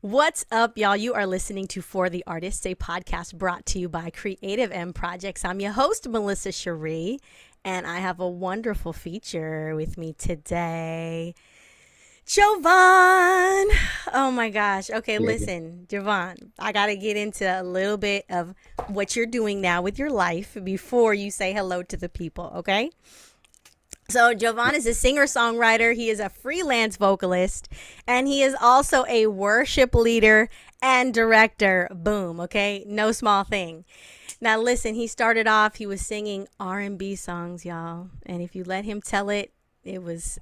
What's up, y'all? You are listening to For the Artist, a podcast brought to you by Creative M Projects. I'm your host, Melissa Sharee, and I have a wonderful feature with me today. Jovan! Oh my gosh. Okay, Yeah. listen, Jovan, I got to get into a little bit of what you're doing now with your life before you say hello to the people, okay? So Jovan is a singer-songwriter. He is a freelance vocalist, and he is also a worship leader and director. Boom, okay? No small thing. Now listen, he started off, he was singing R&B songs, y'all. And if you let him tell it, it was,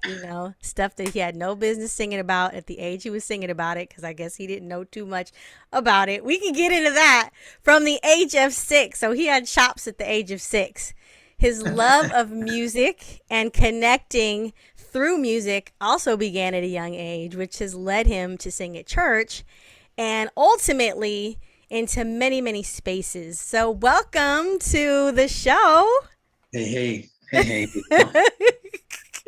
stuff that he had no business singing about at the age he was singing about it, because I guess he didn't know too much about it. We can get into that from the age of 6. So he had chops at the age of 6. His love of music and connecting through music also began at a young age, which has led him to sing at church and ultimately into many, many spaces. So, welcome to the show. Hey.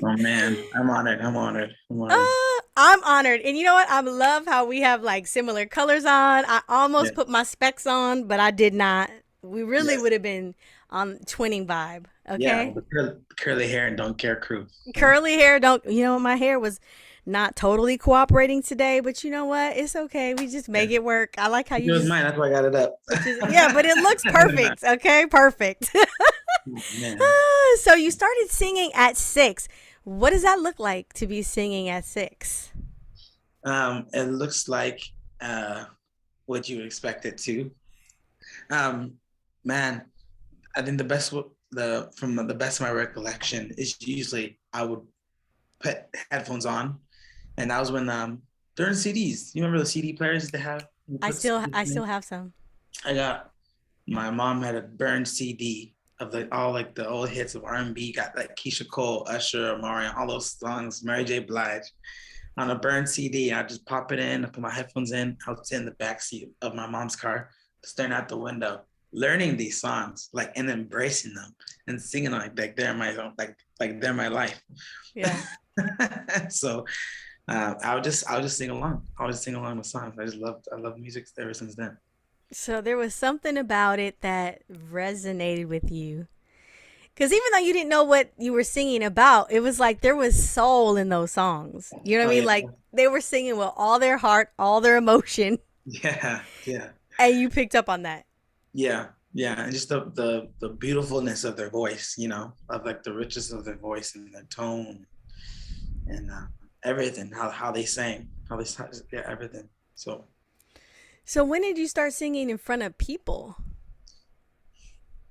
Oh man, I'm honored. I'm honored. I'm honored. I'm honored. And you know what? I love how we have like similar colors on. I Yeah, almost put my specs on, but I did not. We really yes, would have been on twinning vibe. yeah. Okay. The curly hair and don't care crew. Yeah. Curly hair, don't, my hair was not totally cooperating today, but you know what? It's okay. We just Yeah. make it work. I like how It you was just mine. That's why I got it up. put your, yeah, but it looks perfect. Okay. Perfect. Man, So you started singing at 6. What does that look like to be singing at 6? it looks like uh what you expect it to. Um, man, I think the best the from the best of my recollection is usually I would put headphones on, and that was when during CDs. You remember the CD players they have? You I put still CDs I in? still have some. I got my mom had a burned CD of all like the old hits of R&B. Got like Keisha Cole, Usher, Marion, all those songs, Mary J. Blige on a burned CD. I just pop it in, I put my headphones in. I was in the back seat of my mom's car, staring out the window, learning these songs, like and embracing them and singing like they're my own, like they're my life. Yeah. So I would just sing along. I would just sing along with songs. I love music ever since then. So there was something about it that resonated with you. Because even though you didn't know what you were singing about, it was like there was soul in those songs. You know what Oh I mean? yeah, Like they were singing with all their heart, all their emotion, yeah. and you picked up on that. Yeah, and just the beautifulness of their voice, of like the richness of their voice and their tone and everything, how they sang, yeah, everything. So, So when did you start singing in front of people?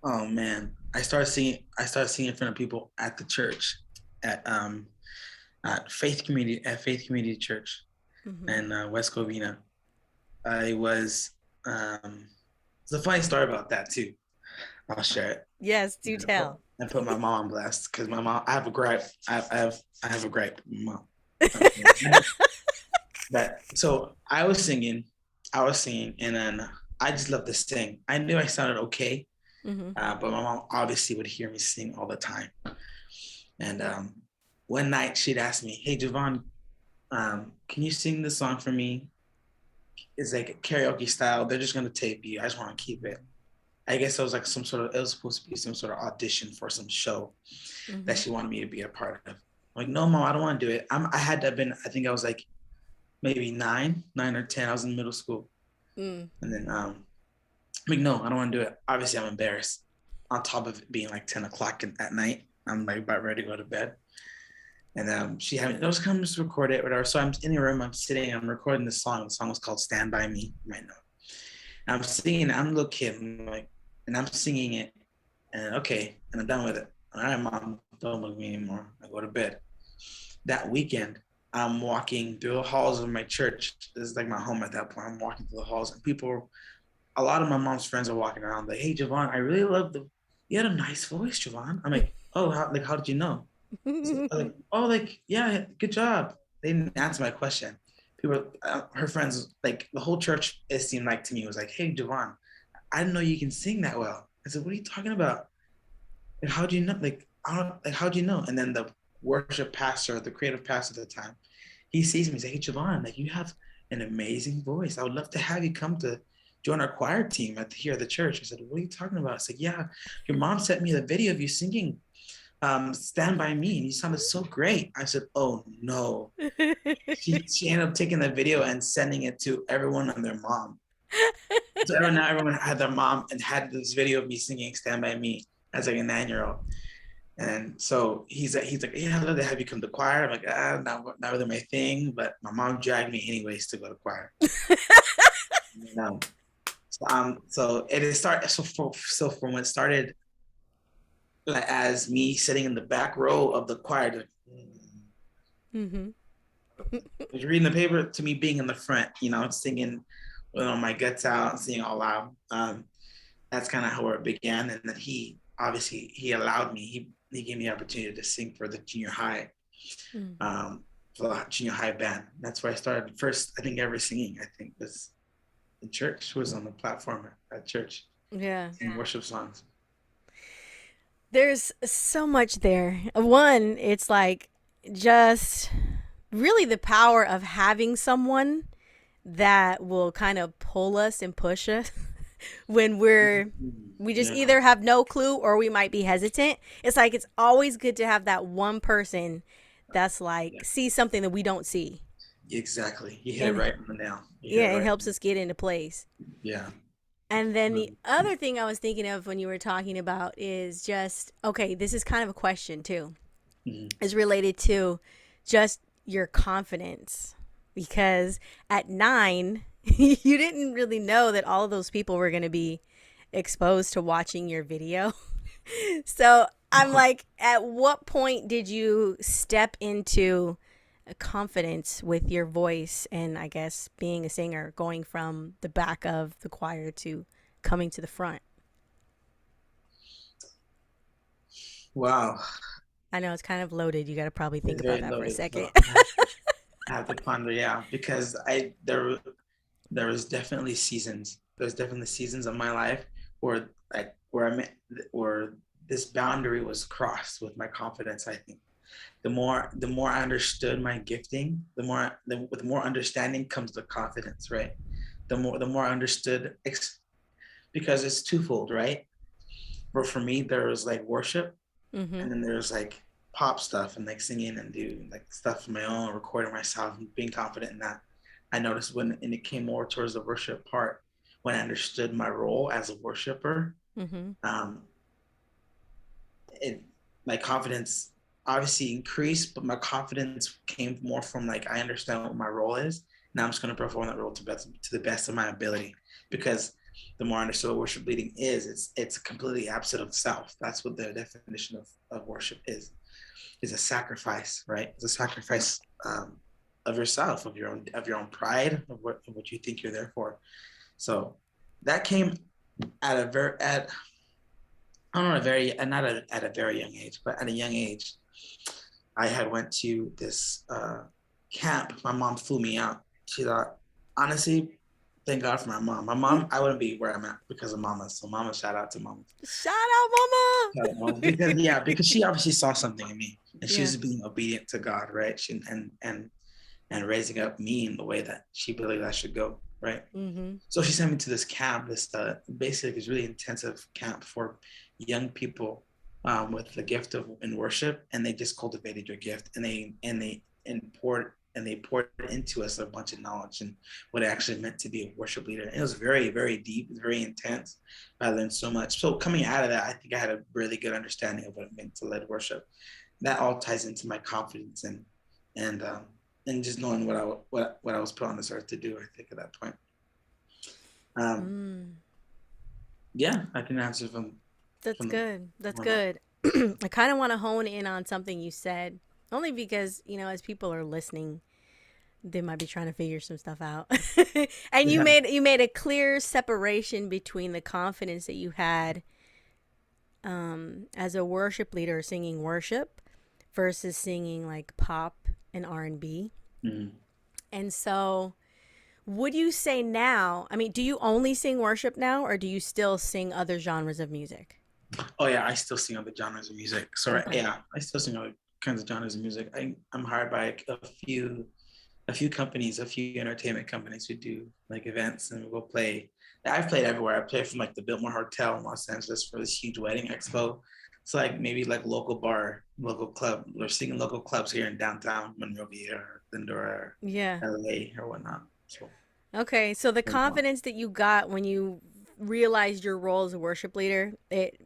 oh man, I started singing in front of people at the church, at Faith Community Church Hmm. in West Covina. I was it's a funny story about that too. I'll share it. Yes, do tell. I put my mom on blast because my mom. I have a gripe. I have a gripe. Mom. That so I was singing, and then I just love to sing. I knew I sounded okay, Hmm. but my mom obviously would hear me sing all the time. And one night she'd ask me, "Hey, Javon, can you sing this song for me? It's like karaoke style. They're just gonna tape you. I just want to keep it." I guess it was like it was supposed to be some sort of audition for some show that Hmm. she wanted me to be a part of. I'm like, no, mom, I don't want to do it. I had to have been, I think I was like maybe 9 or 10. I was in middle school. Mm. And then I'm like, no, I don't want to do it. Obviously, I'm embarrassed. On top of it being like 10 o'clock at night, I'm like about ready to go to bed. And she had me, I was come just record it, whatever. So I'm in the room, I'm sitting, I'm recording this song. The song was called Stand By Me. You might know. And I'm singing, I'm a little kid. I'm like, and I'm singing it. And okay, and I'm done with it. All right, mom, don't look at me anymore. I go to bed. That weekend, I'm walking through the halls of my church. This is like my home at that point. I'm walking through the halls, and a lot of my mom's friends are walking around like, "Hey, Javon, I really love you had a nice voice, Javon." I'm like, "Oh, how did you know?" So like, "Oh, like, yeah, good job." They didn't answer my question. Her friends, like the whole church, it seemed like to me was like, "Hey, Javon, I didn't know you can sing that well." I said, "What are you talking about? Like, how do you know? Like, I don't like, how do you know?" And then the worship pastor, the creative pastor at the time, he sees me. He's like, hey, JOVAAN, like, you have an amazing voice. I would love to have you come to join our choir team here at the church. I said, what are you talking about? I said, yeah, your mom sent me the video of you singing Stand By Me, and you sounded so great. I said, oh no. She ended up taking the video and sending it to everyone and their mom. So now everyone had their mom and had this video of me singing Stand By Me as like a 9-year-old. And so he's like, yeah, I'd love to have you come to choir. I'm like, not really my thing, but my mom dragged me anyways to go to choir. So it is start. So from when it started, like, as me sitting in the back row of the choir, like, Mm-hmm. was reading the paper to me being in the front, singing, my guts out, singing all loud. That's kind of how it began. And then he allowed me. He gave me the opportunity to sing for the junior high, for the junior high band. That's where I started first. I think ever singing. I think was in church. Was on the platform at church. Yeah. Singing worship songs. There's so much there. One, it's like just really the power of having someone that will kind of pull us and push us when we just either have no clue or we might be hesitant. It's like it's always good to have that one person that's like see something that we don't see. Exactly. You hit it right on the nail. It helps us get into place. Yeah. And then the other thing I was thinking of when you were talking about is just, okay, this is kind of a question too. Is related to just your confidence. Because at 9, you didn't really know that all of those people were going to be exposed to watching your video. So I'm like, at what point did you step into confidence with your voice and I guess being a singer, going from the back of the choir to coming to the front? Wow. I know it's kind of loaded. You got to probably think It's about very that for a loaded. second. So I have to ponder, yeah, because there was definitely seasons. There's definitely seasons of my life where where this boundary was crossed with my confidence. I think the more I understood my gifting, with more understanding comes the confidence, right? The more I understood, because it's twofold, right? But for me, there was like worship, Mm-hmm. and then there's like pop stuff and like singing and doing like stuff on my own, recording myself and being confident in that. I noticed and it came more towards the worship part, when I understood my role as a worshiper, Mm-hmm. um, it my confidence obviously increased, but my confidence came more from like, I understand what my role is. Now I'm just going to perform that role to the best of my ability, because the more I understand what worship leading is, it's completely absent of self. That's what the definition of worship is a sacrifice, right? It's a sacrifice of yourself, of your own pride, of what you think you're there for. So that came at a very at I don't know, at a very young age, but at a young age. I had went to this camp. My mom flew me out. She thought, honestly, thank God for my mom. My mom, I wouldn't be where I'm at because of mama. So mama, shout out to mama. Shout out, mama. Shout out mama. Because she obviously saw something in me, and she Yeah. was being obedient to God, right? And raising up me in the way that she believed I should go, right? Mm-hmm. So she sent me to this camp, this basically this really intensive camp for young people with the gift of in worship, and they just cultivated your gift, and they poured into us a bunch of knowledge and what it actually meant to be a worship leader. And it was very, very deep, very intense. I learned so much. So coming out of that, I think I had a really good understanding of what it meant to lead worship. That all ties into my confidence and just knowing what I was put on this earth to do. I think at that point. Yeah, I can answer from. That's from good. That's the, good. I kind of want to hone in on something you said, only because, as people are listening, they might be trying to figure some stuff out. And yeah. you made a clear separation between the confidence that you had as a worship leader singing worship versus singing like pop and R&B. Mm-hmm. And so would you say now, I mean, do you only sing worship now or do you still sing other genres of music? Oh yeah, I still sing other genres of music. So Okay. yeah, I still sing other kinds of genres of music. I'm hired by a few a few companies, a few entertainment companies who do like events, and we'll play. I've played everywhere. I played from like the Biltmore Hotel in Los Angeles for this huge wedding expo. It's like maybe like local bar, local club. We're singing local clubs here in downtown Monrovia or Glendora, Yeah. or LA or whatnot. So Okay, so the confidence that you got when you realized your role as a worship leader, it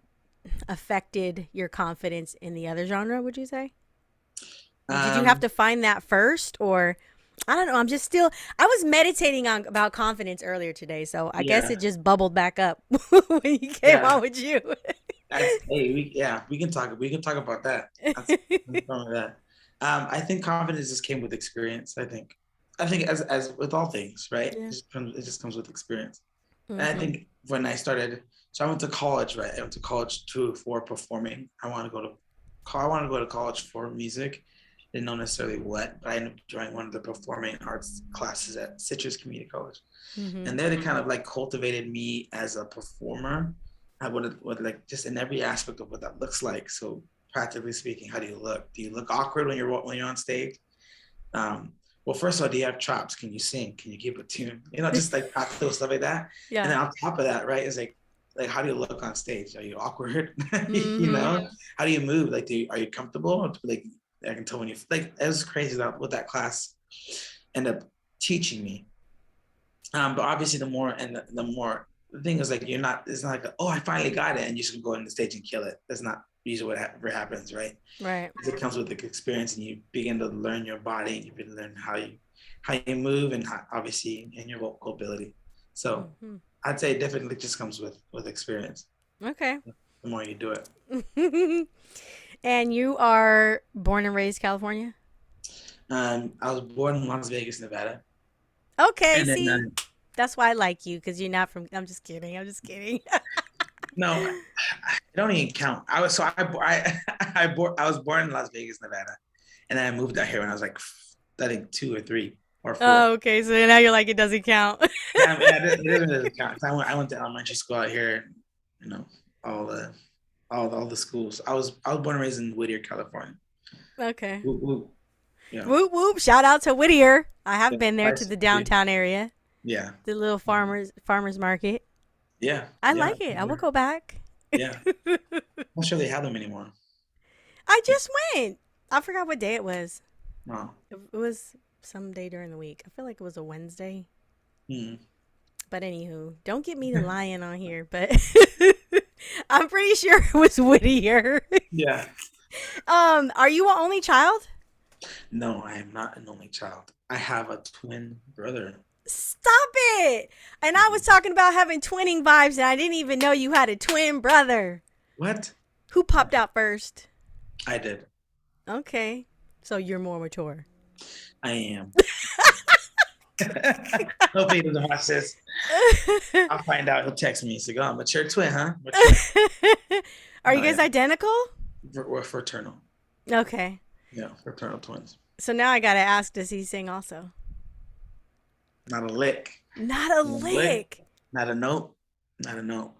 affected your confidence in the other genre, would you say? Like, did you have um to find that first, or I don't know, I'm just still I was meditating on about confidence earlier today, so I guess yeah, it just bubbled back up when you came yeah. on with you. That's hey, we can talk about that. That's wrong with that. I think confidence just came with experience. I think as with all things, right? Yeah. It just comes with experience. And I Mhm. think when I started, so I went to college, right? I went to college for performing. I want to go to college for music. Didn't know necessarily what, but I ended up joining one of the performing arts classes at Citrus Community College, Mhm. and there they kind of like cultivated me as a performer. I would like just in every aspect of what that looks like. So practically speaking, how do you look? Do you look awkward when you're on stage? Um, well, first of all, do you have chops? Can you sing? Can you keep a tune? Just like practical stuff like that. And Yeah. then on top of that, right, is like how do you look on stage? Are you awkward? you Mhm. know, how do you move? Like, are you comfortable? Like, I can tell when you like. It was crazy that what that class ended up teaching me. But obviously, the thing is like it's not like, oh, I finally got it and you just go on the stage and kill it. That's not usually what happens, right? Right. It comes with the experience, and you begin to learn your body, and you begin to learn how you move, and obviously and your vocal ability. So Mhm. I'd say it definitely just comes with experience. Okay. The more you do it. And you are born and raised California? I was born in Las Vegas, Nevada, Okay, and then see? That's why I like you, because you're not from. I'm just kidding. I'm just kidding. no, I don't even count. I was born in Las Vegas, Nevada, and then I moved out here when I was like, I think 2 or 3 or 4. Oh, okay. So now you're like, it doesn't count. Yeah, it doesn't really count. I went to elementary school out here, you know, all the all the schools. I was born and raised in Whittier, California. Okay. Whoop, whoop. Yeah, Whoop, whoop. Shout out to Whittier. I have yeah, been there to nice. the downtown area, Yeah, the little farmers market. yeah, I yeah, like it. I will go back. yeah. I'm not sure they have them anymore. I just went. I forgot what day it was. No. It was some day during the week. I feel like it was a Wednesday. Hmm. But anywho, don't get me to lying on here, but I'm pretty sure it was Whittier. Yeah. Are you an only child? No, I am not an only child. I have a twin brother. Stop it! And I was Mhm. talking about having twinning vibes, and I didn't even know you had a twin brother. What? Who popped out first? I did. Okay, so you're more mature. I am. Hopefully he doesn't watch this. I'll find out. He'll text me. He's like, "Oh, mature twin, huh? Mature." Are you Oh guys yeah. identical? We're fraternal. Okay. Yeah, fraternal twins. So now I gotta ask, does he sing also? Not a lick. Not a Not a lick. lick. Not a note. Not a note.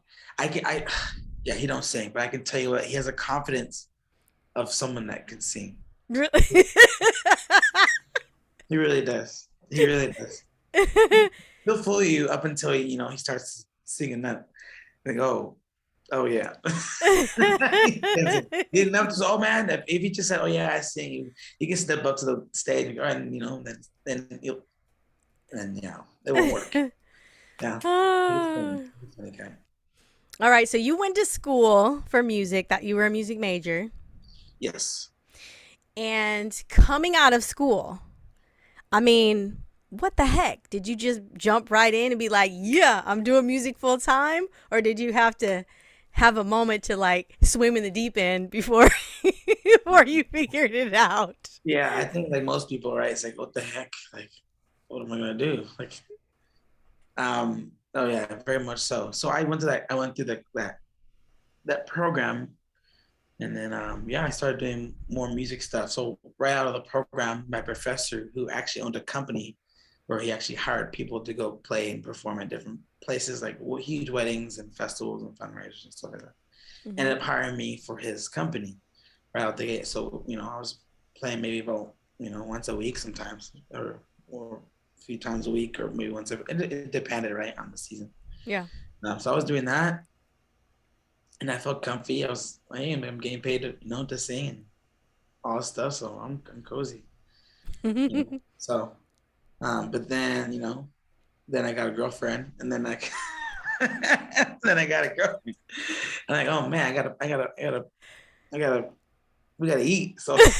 Yeah, he don't sing, but I can tell you what, he has a confidence of someone that can sing. Really? He really does. He really does. He'll fool you up until he starts singing that. Like, oh yeah. He enough to say, oh man, if he just said, oh yeah, I sing, he can step up to the stage, and then he'll, and it won't work. Yeah. He's funny. Ah. He's a funny guy. All right, so you went to school for music, that you were a music major, Yes. and coming out of school, I mean, what the heck? Did you just jump right in and be like, "Yeah, I'm doing music full time," or did you have to have a moment to like swim in the deep end before before you figured it out? Yeah, I think like most people, right? It's like, what the heck? Like, what am I gonna do? Like, oh yeah, very much so. So I went through that program, and then I started doing more music stuff. So right out of the program, my professor, who actually owned a company where he actually hired people to go play and perform at different places, like huge weddings and festivals and fundraisers and stuff like that, Mm-hmm. ended up hiring me for his company right out the gate. So I was playing maybe about once a week sometimes, or or a few times a week, or maybe once every. It depended, right, on the season. Yeah. So I was doing that, and I felt comfy. I was, hey, I'm getting paid to, to sing and all this stuff, so I'm cozy. So, but then, then I got a girlfriend, and then then I got a girlfriend, and like, oh man, I gotta, we gotta eat. So, so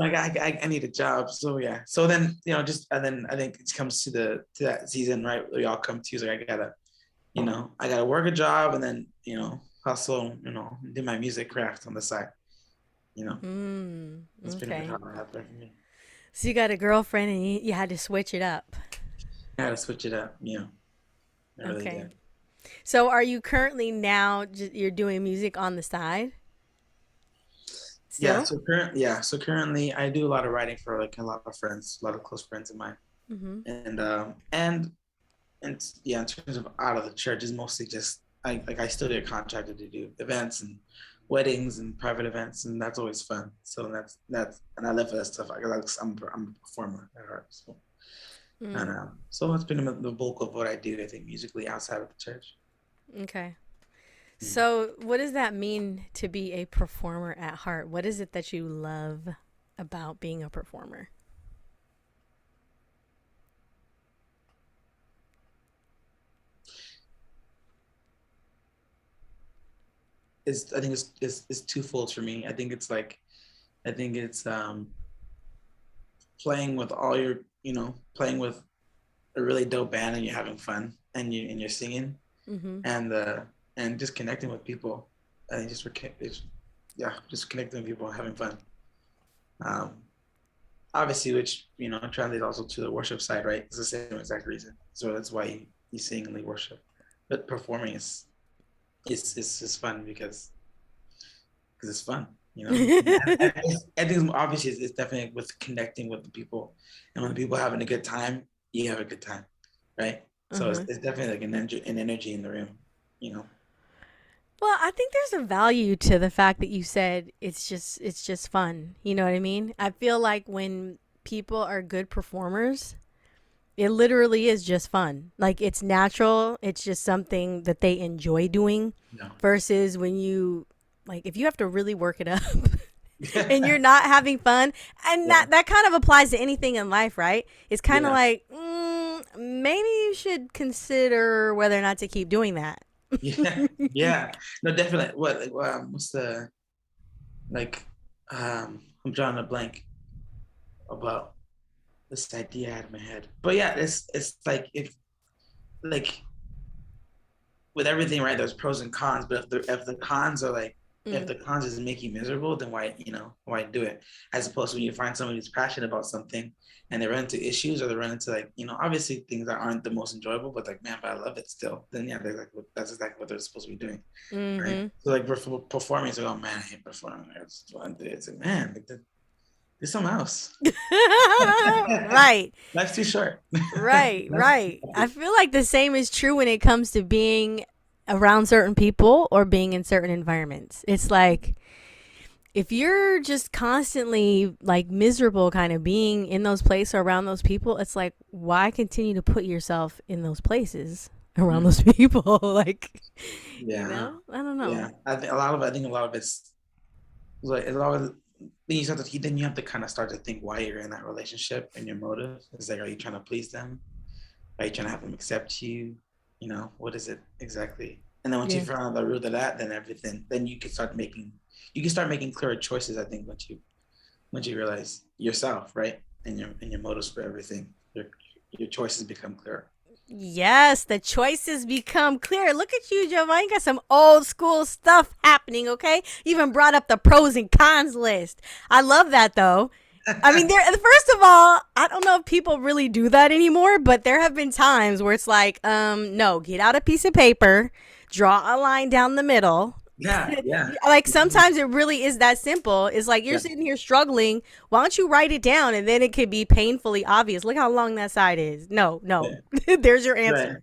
I need a job. So yeah. So then, just and then I think it comes to that season, right? We all come to, so I gotta work a job and then, hustle, do my music craft on the side. You know, that's pretty much Okay. how it happened for me. So you got a girlfriend and you had to switch it up. I had to switch it up. I really Okay. did. So are you currently now you're doing music on the side Yeah. still? So currently, I do a lot of writing for like a lot of friends, a lot of close friends of mine, Mm-hmm. and yeah, in terms of out of the church, is mostly just I still get contracted to do events and weddings and private events, and that's always fun. So that's and I live for that stuff. I'm a performer at heart, so and Mm, so it's been the bulk of what I do. I think musically outside of the church. okay. Mm. So what does that mean to be a performer at heart? What is it that you love about being a performer? I think it's twofold for me. I think it's playing with all your playing with a really dope band and you're having fun and you're singing Mm-hmm. and just connecting with people and just connecting with people and having fun. Um, Obviously, which translates also to the worship side, right? It's the same exact reason. So that's why you sing and lead worship, but performing is just fun because it's fun. I think obviously it's definitely with connecting with the people, and when people having a good time, you have a good time, right? So Uh-huh. it's definitely like an energy in the room, you know. Well, I think there's a value to the fact that you said it's just fun. You know what I mean? I feel like when people are good performers, it literally is just fun. Like it's natural. It's just something that they enjoy doing No. versus when you like if you have to really work it up and Yeah. you're not having fun. And Yeah. that kind of applies to anything in life, right? It's kind of Yeah. like maybe you should consider whether or not to keep doing that. Yeah. Yeah. No, definitely. What's the like? I'm drawing a blank about this idea I had in my head. But yeah, it's like if like with everything, right? There's pros and cons, but if the cons are like if Mm. the cons is make you miserable, then why do it? As opposed to when you find someone who's passionate about something and they run into issues or they run into like obviously things that aren't the most enjoyable, but like man, but I love it still. Then yeah, they're like that's exactly what they're supposed to be doing, right? Mm-hmm. So like for performing, it's like oh man, I hate performing. I just want to do it. It's like man, like do something else. Right. Life's too short. Right, right. I feel like the same is true when it comes to being around certain people or being in certain environments. It's like if you're just constantly like miserable kind of being in those places or around those people, it's like why continue to put yourself in those places around those people? Like, Yeah, I don't know. yeah. I think a lot of it's like a lot of then you have to kind of start to think why you're in that relationship and your motive. It's like, are you trying to please them? Are you trying to have them accept you? What is it exactly? And then once you Yeah. find out the root of that, then you can start making clearer choices. I think once you realize yourself, right, and your motives for everything, your choices become clearer. Yes, the choices become clear. Look at you, Giovanni. You got some old school stuff happening, okay? You even brought up the pros and cons list. I love that though. I mean, there. First of all, I don't know if people really do that anymore, but there have been times where it's like, no, get out a piece of paper, draw a line down the middle. Yeah, yeah, Like sometimes it really is that simple. It's like you're yeah, sitting here struggling. Why don't you write it down and then it could be painfully obvious. Look how long that side is. No, no. yeah. There's your Right. answer.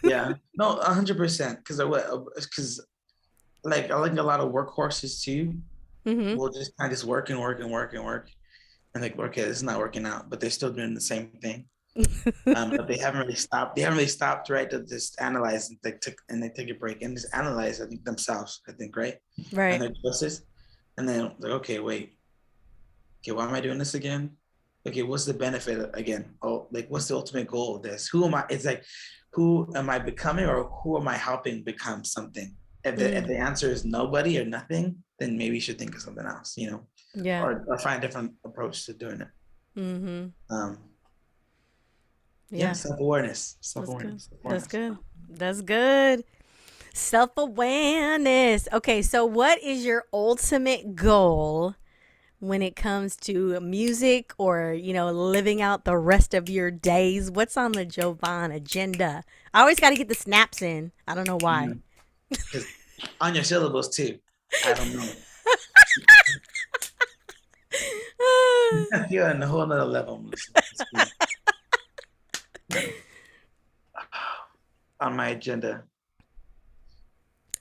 Yeah. No, 100%. Because like I like a lot of workhorses too. Mm-hmm. Will just kind of just work and work and work and work, and like, okay, this is not working out, but they're still doing the same thing. But they haven't really stopped. They haven't really stopped, right? To just analyze and they take a break and just analyze. I think themselves. I think, right, and Right. their choices. And then like, okay, wait, okay, why am I doing this again? Okay, what's the benefit again? Oh, like what's the ultimate goal of this? Who am I? It's like, who am I becoming, or who am I helping become something? If Mm. the answer is nobody or nothing, then maybe you should think of something else, Yeah. or find a different approach to doing it. Mm-hmm. Um, yeah, Yeah. self-awareness, That's good. self-awareness, That's self-awareness. good. That's good. Self-awareness. Okay, so what is your ultimate goal when it comes to music or, living out the rest of your days? What's on the Jovan agenda? I always got to get the snaps in. I don't know why. Because on your syllables too. I don't know. You're on a whole nother level, Melissa. Yeah. On my agenda.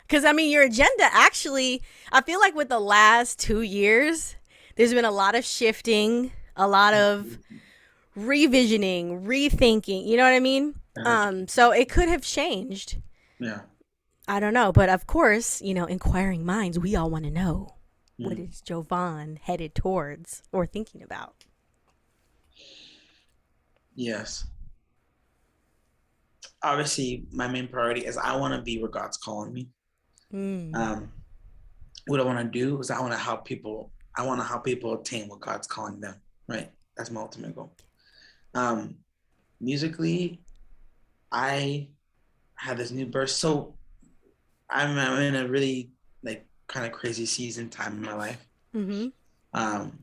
Because, I mean, your agenda actually, I feel like with the last 2 years, there's been a lot of shifting, a lot of revisioning, rethinking. You know what I mean? So it could have changed. Yeah. I don't know, but of course, inquiring minds, we all want to know what Mm. is Jovan headed towards or thinking about. Yes. Obviously, my main priority is I want to be where God's calling me. Mm. Um, what I want to do is I want to help people. I want to help people attain what God's calling them. Right. That's my ultimate goal. Um, musically, I had this new burst. So I'm in a really like kind of crazy season time in my life. Mm-hmm. Um,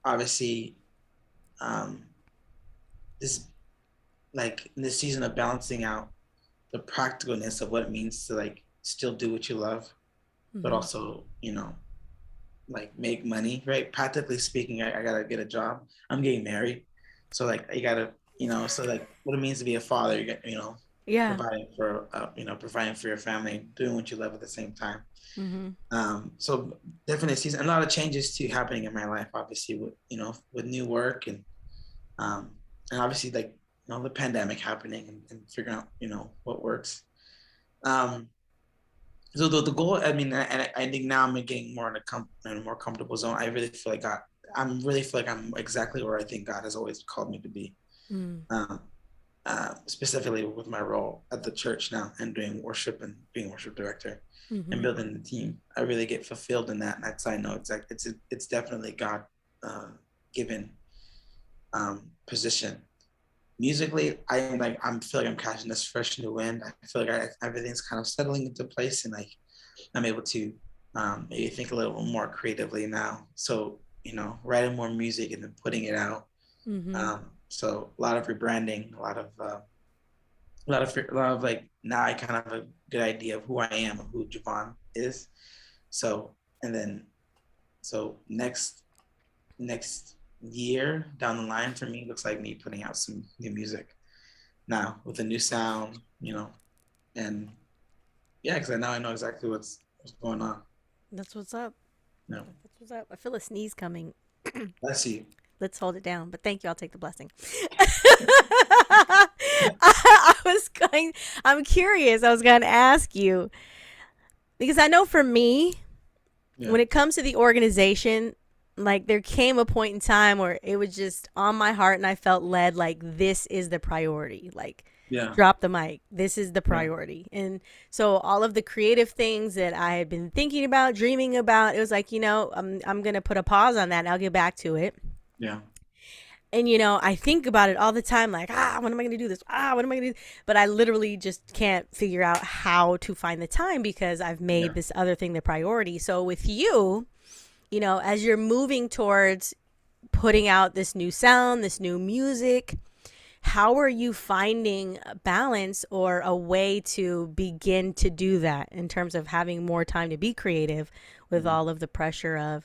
obviously, um, this like in this season of balancing out the practicalness of what it means to like still do what you love, but Mm-hmm. also like make money. Right? Practically speaking, I gotta get a job. I'm getting married, so like you gotta so like what it means to be a father. You get Yeah. providing for your family, doing what you love at the same time. Mm-hmm. So definitely season a lot of changes too happening in my life, obviously with with new work um and obviously like the pandemic happening and figuring out what works. Um so the goal, I mean, and I think now I'm getting more in a more comfortable zone. I really feel like I'm exactly where I think God has always called me to be. Mm. Um, Specifically with my role at the church now and doing worship and being worship director and Mm-hmm. building the team. I really get fulfilled in that. And that's I know it's definitely God given position. Musically, I'm feel like I'm catching this fresh new wind. I feel like everything's kind of settling into place, and like I'm able to maybe think a little more creatively now. So writing more music and then putting it out. Mm-hmm. So a lot of rebranding, a lot of like now I kind of have a good idea of who I am and who Jovan is. So and then so next year down the line for me looks like me putting out some new music now with a new sound, and yeah, because now I know exactly what's going on. That's what's up. No, That's what's up. I feel a sneeze coming. let's see. Let's hold it down. But thank you. I'll take the blessing. I was going, I'm curious. I was going to ask you because I know for me, Yeah, when it comes to the organization, like there came a point in time where it was just on my heart and I felt led like this is the priority. Like yeah, drop the mic. This is the right, priority. And so all of the creative things that I had been thinking about, dreaming about, it was like, I'm going to put a pause on that and I'll get back to it. yeah, And I think about it all the time, like, when am I gonna do this? What am I gonna do? But I literally just can't figure out how to find the time because I've made yeah. this other thing the priority. So with you, as you're moving towards putting out this new sound, this new music, how are you finding a balance or a way to begin to do that in terms of having more time to be creative with Mhm. all of the pressure of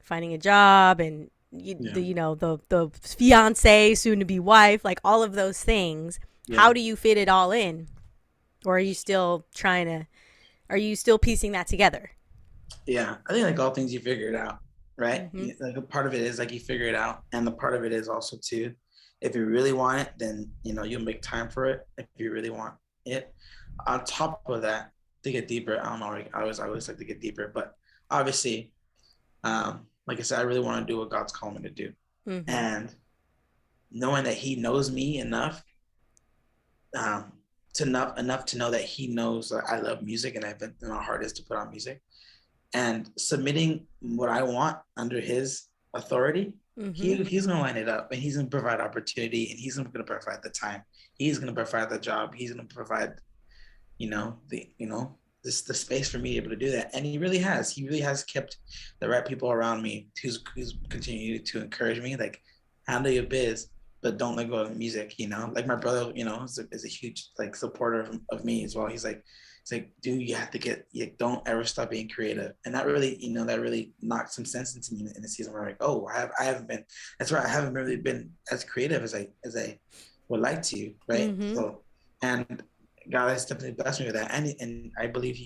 finding a job and Yeah, the fiance, soon to be wife, like all of those things? yeah, How do you fit it all in, or are you still piecing that together? yeah. I think like all things you figure it out. right? Mm-hmm. Like a part of it is like you figure it out, and the part of it is also too, if you really want it, then you'll make time for it. If you really want it, on top of that, to get deeper, I don't know. I always like to get deeper, but obviously, like I said, I really want to do what God's calling me to do, Mm-hmm. and knowing that He knows me enough, um, to enough to know that He knows that I love music, and my heart is to put on music, and submitting what I want under His authority. Mm-hmm. He's gonna line it up, and He's gonna provide opportunity, and He's gonna provide the time. He's gonna provide the job. He's gonna provide, the space for me to be able to do that. And He really has. He really has kept the right people around me who's continued to encourage me, like, handle your biz, but don't let go of the music. Like my brother, is a huge like supporter of me as well. He's like, dude, you have to don't ever stop being creative. And that really knocked some sense into me in the season where I'm like, oh, I haven't been, that's right. I haven't really been as creative as I would like to. Right. Mm-hmm. So, and God has definitely blessed me with that. And I believe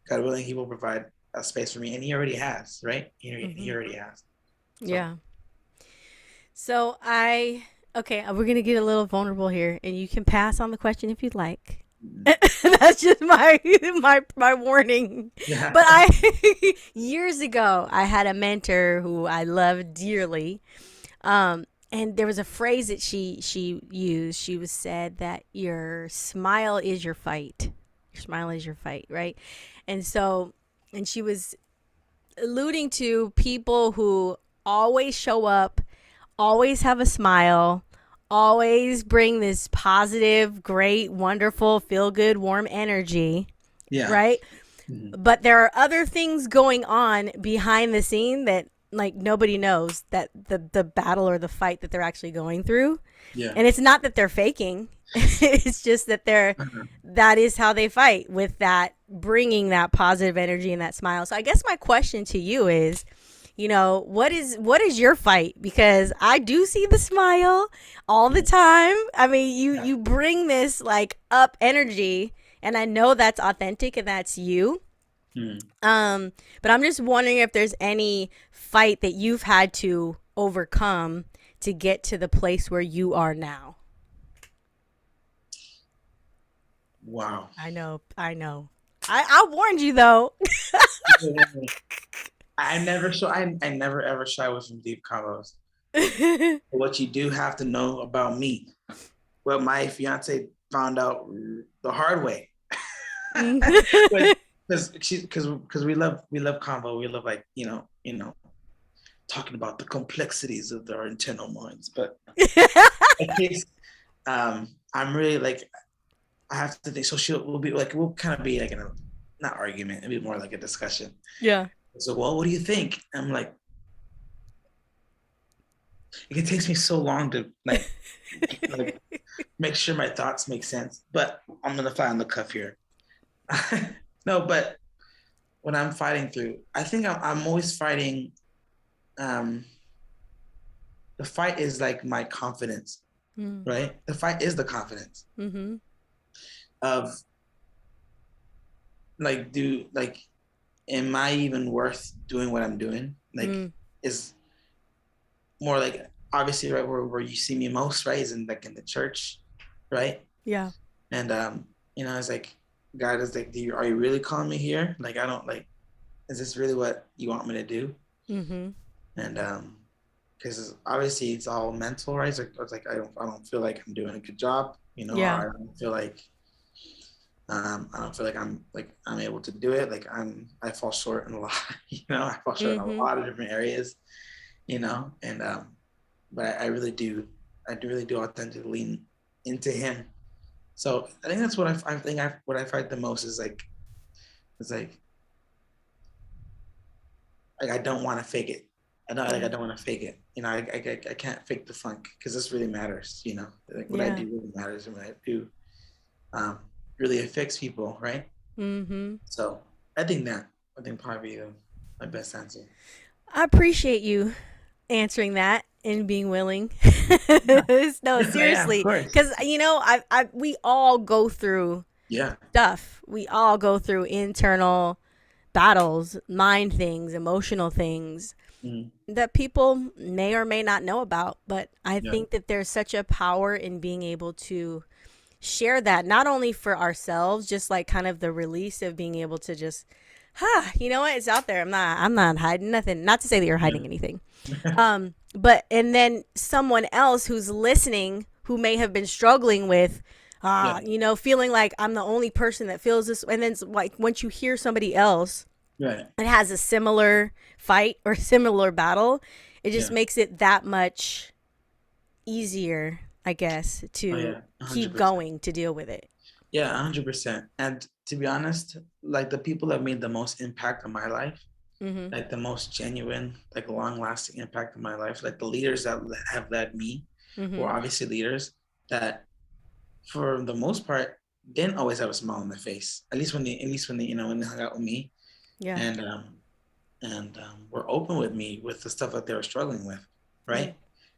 God willing, He will provide a space for me. And He already has, right? He Mm-hmm. already has. So, Yeah. So okay, we're gonna get a little vulnerable here, and you can pass on the question if you'd like. That's just my warning. yeah. But I years ago I had a mentor who I loved dearly. And there was a phrase that she used. She was said that your smile is your fight. Your smile is your fight, right? And so, and she was alluding to people who always show up, always have a smile, always bring this positive, great, wonderful, feel good, warm energy, Yeah. right? Mhm. But there are other things going on behind the scene that like nobody knows, that the battle or the fight that they're actually going through. Yeah. And it's not that they're faking. It's just that Uh-huh. that is how they fight, with that bringing that positive energy and that smile. So I guess my question to you is, what is your fight? Because I do see the smile all the time. I mean, Yeah. you bring this like up energy, and I know that's authentic and that's you. Mhm. But I'm just wondering if there's any fight that you've had to overcome to get to the place where you are now. Wow. I know. I warned you though. I never ever shy away from deep combos. What you do have to know about me, what my fiance found out the hard way. Because we love convo, we love, like, talking about the complexities of our internal minds. But in case, I'm really like, I have to think. So we'll kind of be like in a, not argument, it'll be more like a discussion. Yeah. So, well, what do you think? I'm like, it takes me so long to like make sure my thoughts make sense. But I'm gonna fly on the cuff here. No, but when I'm fighting through, I think I'm always fighting. Um, the fight is like my confidence, Mm. right? The fight is the confidence Mm-hmm. of, like, am I even worth doing what I'm doing? Like, Mm. is more like, obviously, right, where you see me most, right, is in the church, right? Yeah. And it's like, God is like, are you really calling me here? Like, I don't like, is this really what you want me to do? Mm-hmm. And because obviously it's all mental, right? It's like I don't feel like I'm doing a good job, Yeah. or I don't feel like I'm able to do it. Like, I fall short in a lot, I fall short in a Mm-hmm. lot of different areas, and but I do really do authentically lean into Him. So I think that's what I fight the most is like, it's like I don't want to fake it. I know, like, I Yeah. don't want to fake it. I can't fake the funk, because this really matters. Like, what I Yeah. do really matters, and what I do really affects people, right? Mm-hmm. So I think probably my best answer. I appreciate you answering that and being willing. No, Yeah, of seriously, course. because we all go through Yeah. stuff. We all go through internal battles, mind things, emotional things. Mm. that people may or may not know about. But I Yeah. think that there's such a power in being able to share that, not only for ourselves, just like kind of the release of being able to just, you know what, it's out there. I'm not hiding nothing. Not to say that you're Yeah. hiding anything. But and then someone else who's listening who may have been struggling with Yeah. feeling like I'm the only person that feels this, and then like once you hear somebody else Right. that has a similar fight or similar battle, it just Yeah. makes it that much easier, I guess, Oh to yeah. keep 100%. going to deal with it. Yeah, 100%. And to be honest, like the people that made the most impact on my life, Mm-hmm. like the most genuine, like long-lasting impact in my life, like the leaders that have led me, who Mm-hmm. are obviously leaders that, for the most part, didn't always have a smile on their face. At least when they, when they hung out with me, Yeah. and were open with me with the stuff that they were struggling with, Yeah. right?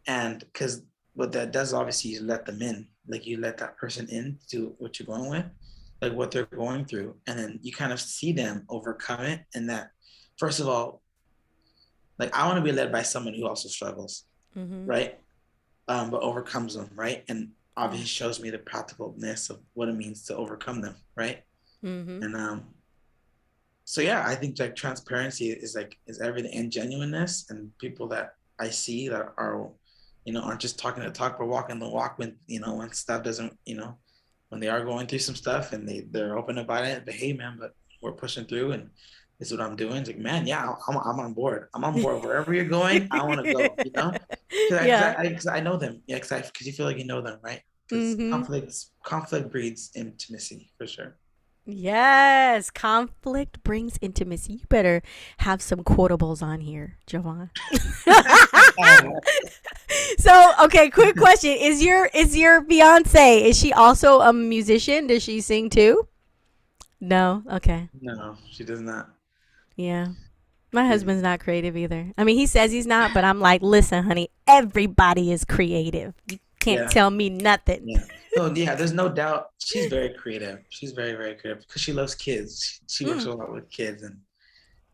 And because what that does, obviously, you let them in, like you let that person in to what you're going with, like what they're going through, and then you kind of see them overcome it. And that, first of all, like I want to be led by someone who also struggles, Mm-hmm. right? But overcomes them, right? And Yeah. obviously shows me the practicalness of what it means to overcome them, right? Mm-hmm. And so yeah, I think like transparency is everything, and genuineness, and people that I see that are, aren't just talking the talk but walking the walk when, when stuff doesn't, when they are going through some stuff and they're open about it. But hey man, but we're pushing through, and this is what I'm doing. It's like, man, yeah, I'm on board. I'm on board wherever you're going. I want to go, because Yeah. I know them. Yeah, because you feel like you know them, right? Because Mm-hmm. conflict breeds intimacy for sure. Yes, conflict brings intimacy. You better have some quotables on here, Jovan. So, okay, quick question: Is your fiance? Is she also a musician? Does she sing too? No. Okay. No, she does not. Yeah. My She's husband's not creative either. I mean, he says he's not, but I'm like, listen, honey, everybody is creative. You can't yeah. tell me nothing. Yeah. No, yeah, there's no doubt she's very creative. She's very, very creative because she loves kids. She works Mm. a lot with kids,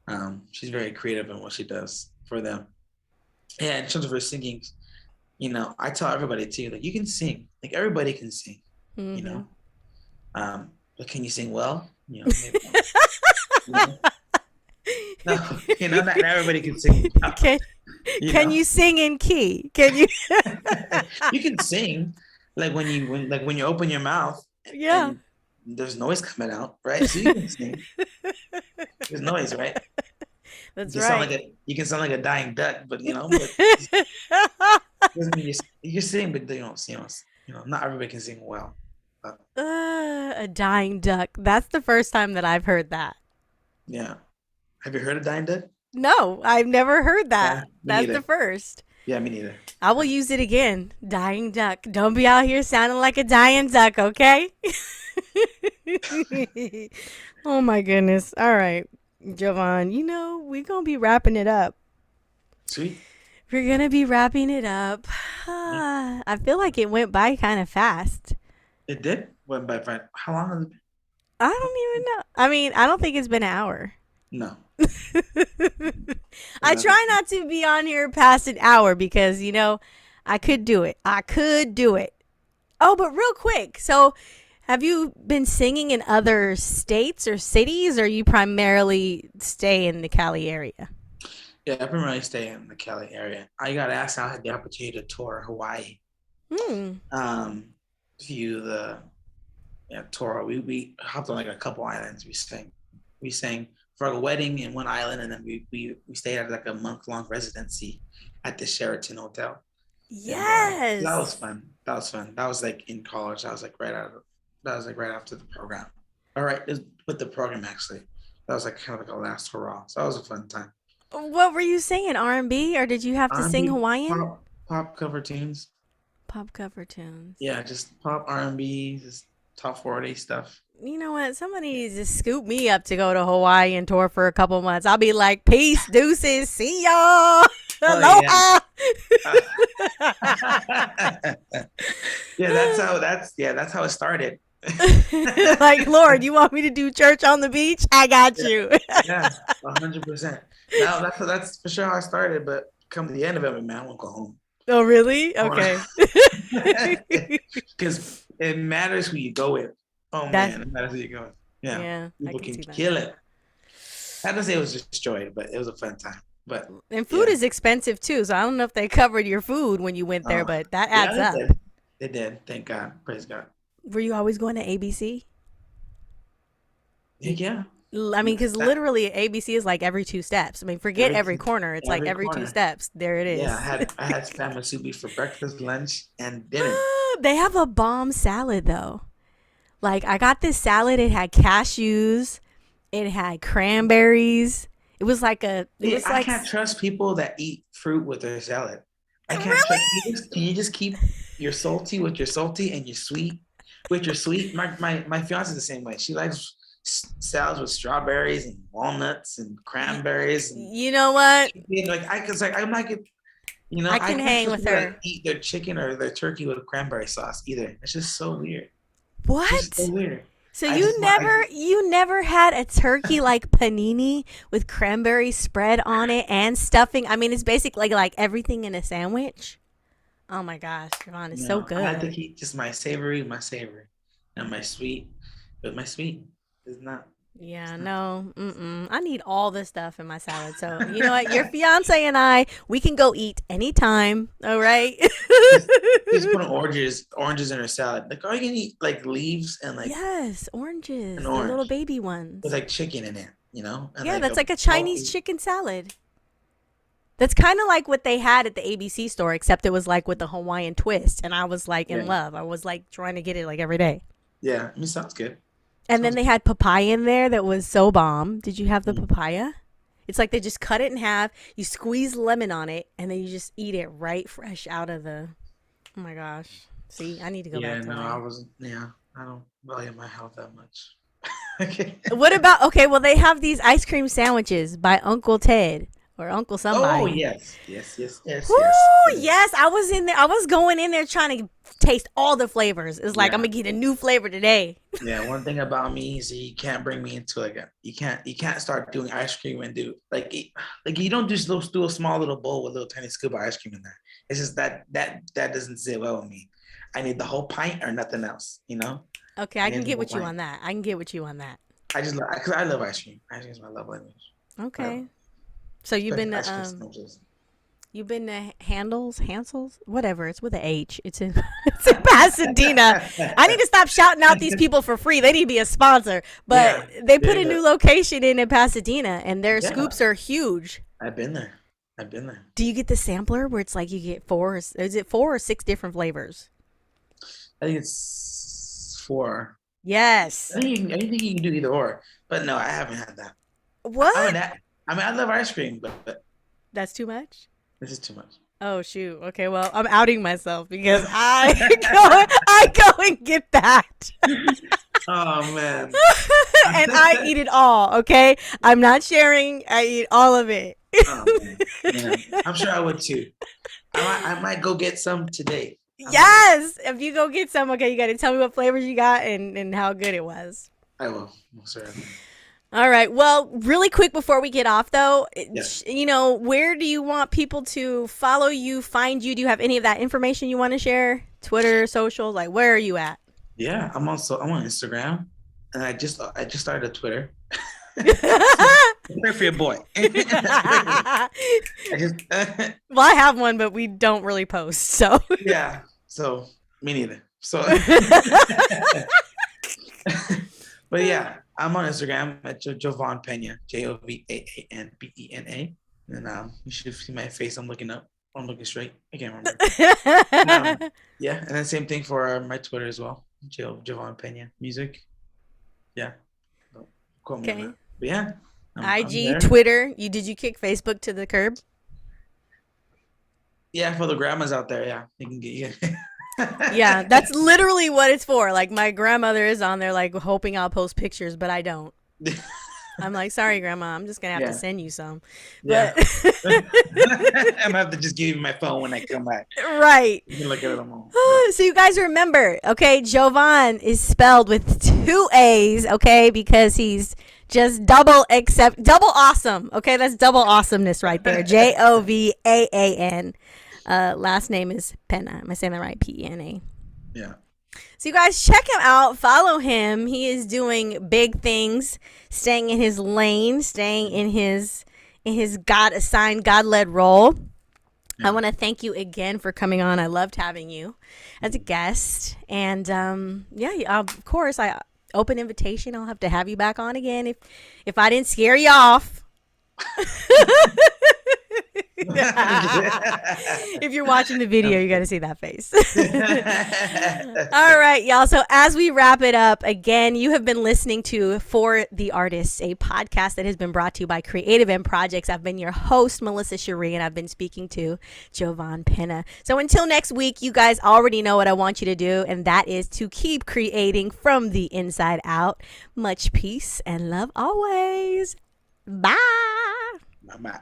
and she's very creative in what she does for them. Yeah, in terms of her singing, I tell everybody too, like you can sing. Like everybody can sing, you Mm-hmm. know. But can you sing well? Maybe not. You know? No, not everybody can sing well, can you can know. you sing in key? Can you? You can sing like when you open your mouth Yeah. and there's noise coming out, right? So you can sing. There's noise, right? You That's can sound right. like a dying duck, but but doesn't mean you sing, but they don't sing. Not everybody can sing well. But A dying duck. That's the first time that I've heard that. yeah, have you heard of dying duck? No, I've never heard Yeah, that. me That's the neither. first. Yeah, me neither. I will use it again. Dying duck. Don't be out here sounding like a dying duck, okay? Oh my goodness. All right, Jovan, we're going to be wrapping it up. Sweet. We're going to be wrapping it up. Yeah. I feel like it went by kind of fast. It did. Went by fine. How long has it been? I don't even know. I mean, I don't think it's been an hour. No. I try not to be on here past an hour because, I could do it. I could do it. Oh, but real quick. So, have you been singing in other states or cities, or you primarily stay in the Cali area? Yeah, I primarily stay in the Cali area. I got asked. I had the opportunity to tour Hawaii. Hmm. Um, view the tour. We hopped on like a couple islands. We sang for a wedding in one island, and then we stayed at like a month-long residency at the Sheraton Hotel. And that was Yes. fun. That was fun. That was like in college. That was like right after the program. All right, it was with the program actually. That was like kind of like a last hurrah. So that was a fun time. What were you singing? R&B, or did you have to sing R&B, Hawaiian? pop cover tunes. Pop cover tunes. Yeah, just pop R&B, just top 40 stuff. You know what? Somebody needs to scoop me up to go to Hawaii and tour for a couple months. I'll be like, peace, deuces, see y'all. Oh yeah. Aloha. Yeah, that's how it started. Like, Lord, you want me to do church on the beach? I got you. Yeah, 100%. Now that's for sure how I started, but come to the end of it, man, I won't go home. Oh, really? I wanna, Okay. because it matters who you go with. Oh That's man, it matters who you go with. Yeah, yeah, I people can can see that. kill it. I don't say it was just joy, but it was a fun time. But And food yeah, is expensive too, so I don't know if they covered your food when you went there, uh, but that yeah, adds they up. did. They did. Thank God. Praise God. Were you always going to ABC? Yeah, yeah. I mean, because That literally ABC is like every two steps. I mean, forget every every corner. It's like every every two corner. steps. There it Yeah, is. I had spam musubi for breakfast, lunch, and dinner. They have a bomb salad though. Like I got this salad. It had cashews. It had cranberries. It was like a. It Yeah, was I like can't trust people that eat fruit with their salad. I can't trust. really. Can you just keep your salty with your salty and your sweet with your sweet? My fiance is the same way. She likes salads with strawberries and walnuts and cranberries and You know what? chicken. Like I, cause like I'm like, I I can can't hang trust with people that her. eat their chicken or their turkey with cranberry sauce either. It's just so weird. It's just so What? weird. So I just want. you never had a turkey like panini with cranberry spread on it and stuffing. I mean, it's basically like everything in a sandwich. Oh my gosh, Ron, it's so I like good. to keep just my savory, and my sweet. But my sweet is not. Yeah, It's not. no, I need all this stuff in my salad. So you know what? Your fiance and I, we can go eat anytime. All right. Just, just putting oranges in her salad. Like, all you can eat like leaves and like Yes, an oranges, the little orange baby with ones. like chicken in it, and Yeah, like that's a like a Chinese healthy. chicken salad. That's kind of like what they had at the ABC store, except it was like with the Hawaiian twist. And I was like in Yeah, love. I was like trying to get it like every day. yeah. I mean, sounds good. And then Sounds they good. had papaya in there that was so bomb. Did you have the Mm. papaya? It's like they just cut it in half, you squeeze lemon on it, and then you just eat it right fresh out of the. Oh my gosh. See, I need to go Yeah, back to no, I Hawaii. wasn't. Yeah, I don't value my health that much. Okay. What about, okay, well, they have these ice cream sandwiches by Uncle Ted or Uncle Oh somebody. yes, yes, yes, yes, Woo! yes. Yes, I was in there. I was going in there trying to taste all the flavors. It's like I'm Yeah. gonna get a new flavor today. Yeah, one thing about me is you can't bring me into like you can't start doing ice cream and do like you don't just do a small little bowl with a little tiny scoop of ice cream in there. It's just that doesn't sit well with me. I need the whole pint or nothing else. Okay, I I can need the get whole with you pint. on that. I can get with you on that. I just because I love ice cream. Ice cream is my love language. Okay. Forever. So Especially ice cream sandwiches. you've been to Hansel's, whatever. It's with a H. It's in it's in Pasadena. I need to stop shouting out these people for free. They need to be a sponsor. But Yeah, they put there a you new go. location in Pasadena, and their Yeah, scoops are huge. I've been there. I've been there. Do you get the sampler where it's like you get is it 4 or 6 different flavors? I think it's four. Yes. I think you can do either or, but no, I haven't had that. I What? mean, I love ice cream, but That's too much? this is too much. Oh shoot. Okay, well, I'm outing myself because I I go and get that. Oh man. And I eat it all, okay? I'm not sharing. I eat all of it. Oh man. Yeah. I'm sure I would too. I might go get some today. I might go. Yes. If you go get some, okay, you got to tell me what flavors you got and how good it was. I will. Most certainly. All right. Well, really quick before we get off, though, Yes. where do you want people to follow you, find you? Do you have any of that information you want to share? Twitter, social, like where are you at? Yeah. I'm on Instagram, and I just started a Twitter. Pray for your boy. I just Well, I have one, but we don't really post. So, yeah. So me neither. So, but yeah, I'm on Instagram at Jovan Pena, JOVAANPENA, and you should see my face. I'm looking up. I'm looking straight. I can't remember. Yeah, and then same thing for my Twitter as well, Jovan Pena Music. Yeah, don't quote me on okay. that. But yeah, I'm IG, there. Twitter. Did you kick Facebook to the curb? Yeah, for the grandmas out there, yeah, you can get yeah. Yeah, that's literally what it's for. Like my grandmother is on there, like hoping I'll post pictures, but I don't. I'm like, sorry, Grandma. I'm just gonna have to Yeah. send you some. Yeah. But I'm gonna have to just give you my phone when I come back. right. You can look at it all. Yeah. So you guys remember, okay? Jovan is spelled with 2 A's, okay? Because he's just double awesome. Okay, that's double awesomeness right there. JOVAAN. Last name is Pena. Am I saying that right? PENA. Yeah. So you guys check him out, follow him. He is doing big things, staying in his lane, staying in his God assigned, God led role. Yeah. I want to thank you again for coming on. I loved having you as a guest, and of course, I open invitation. I'll have to have you back on again if I didn't scare you off. If you're watching the video, you got to see that face. All right, y'all. So as we wrap it up, again, you have been listening to For the Artists, a podcast that has been brought to you by Creative End Projects. I've been your host, Melissa Sharee, and I've been speaking to JOVAAN Pena. So until next week, you guys already know what I want you to do, and that is to keep creating from the inside out. Much peace and love always. Bye. Bye-bye.